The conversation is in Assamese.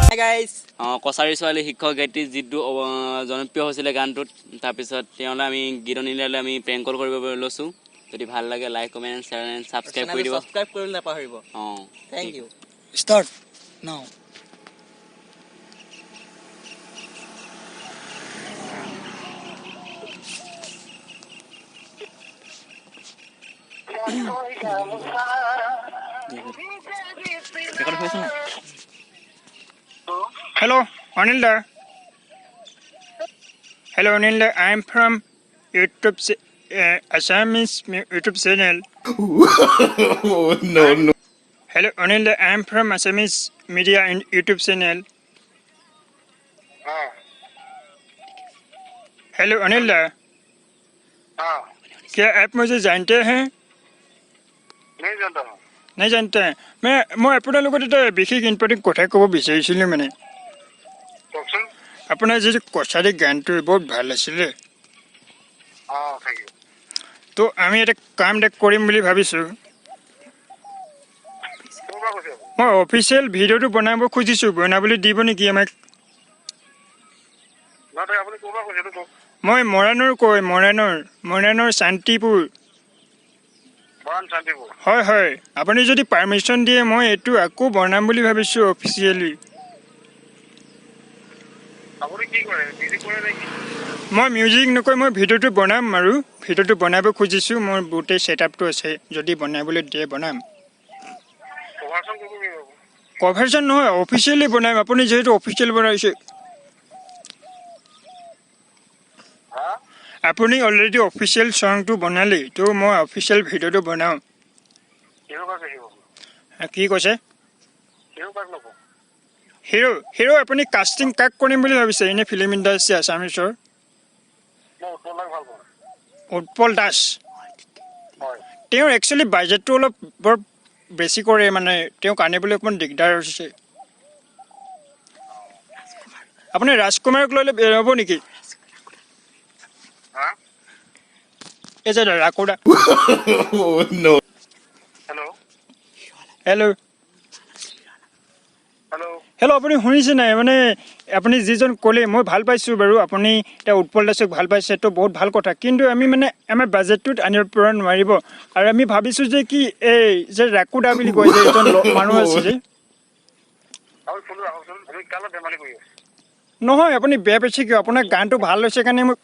Hi guys, কছাৰী ছোৱালী শিক্ষক গায়ত্ৰী যিটো জনপ্ৰিয় হৈছিলে গানটোত তাৰপিছত তেওঁলৈ আমি গীত অনিললৈ আমি প্ৰেংক কল কৰিব লৈছোঁ যদি ভাল লাগে like comment share and subscribe কৰি দিব ছাবস্ক্ৰাইব কৰিবলৈ নাপাহৰিব thank you Start now. Hello, Anil Daa. Hello, Anil Daa. I am from YouTube, Assamese YouTube channel. No. Hello, Anil Daa. I am from Assamese media and YouTube channel. Hello Anil दा क्या आप मुझे जानते हैं नहीं जानते हैं मैं আপোনাৰ লগত এটা বিশেষ ইম্পৰ্টেণ্ট কথা ক'ব বিচাৰিছিলোঁ মানে আপোনাৰ যিটো কছাৰী গানটো বহুত ভাল আছিলে তো আমি এটা কাম এটা কৰিম বুলি ভাবিছোঁ মই অফিচিয়েল ভিডিঅ'টো বনাব খুজিছোঁ বনাবলৈ দিব নেকি আমাক মই মৰাণৰ শান্তিপুৰ হয় হয় আপুনি যদি পাৰ্মিশ্যন দিয়ে মই এইটো আকৌ বনাম বুলি ভাবিছোঁ অফিচিয়েলি মই মিউজিক নকয় মই ভিডিঅ'টো বনাম আৰু ভিডিঅ'টো বনাব খুজিছোঁ মোৰ গোটেই ছেটআপটো আছে যদি বনাবলৈ দিয়ে বনাম কভাৰশ্যন নহয় অফিচিয়েলি বনাম আপুনি যিহেতু অফিচিয়েল বনাইছে আপুনি অলৰেডি অফিচিয়েল চংটো বনালেই তো মই অফিচিয়েল ভিডিঅ'টো বনাওঁ কি কৈছে হিৰো আপুনি কাষ্টিং কাক কৰিম বুলি ভাবিছে এনে ফিল্ম ইণ্ডাষ্ট্ৰী আছামিছৰ উৎপল দাস তেওঁৰ একচুৱেলি বাজেটটো অলপ বৰ বেছি কৰে মানে তেওঁক আনিবলৈ অকণমান দিগদাৰ হৈছে আপুনি ৰাজকুমাৰক লৈ হ'ব নেকি এই যে ৰাকু দা হেল্ল' হেল্ল' আপুনি শুনিছে নাই মানে আপুনি যিজন ক'লে মই ভাল পাইছোঁ বাৰু আপুনি এতিয়া উৎপল দাসক ভাল পাইছে তো বহুত ভাল কথা কিন্তু আমি মানে আমাৰ বাজেটটোত আনিব পৰা নোৱাৰিব আৰু আমি ভাবিছোঁ যে কি এই যে ৰাকু দা বুলি কয় যে এজন মানুহ আছে যে নহয় আপুনি বেয়া পাইছে কিয় আপোনাৰ গানটো ভাল হৈছে কাৰণে মোক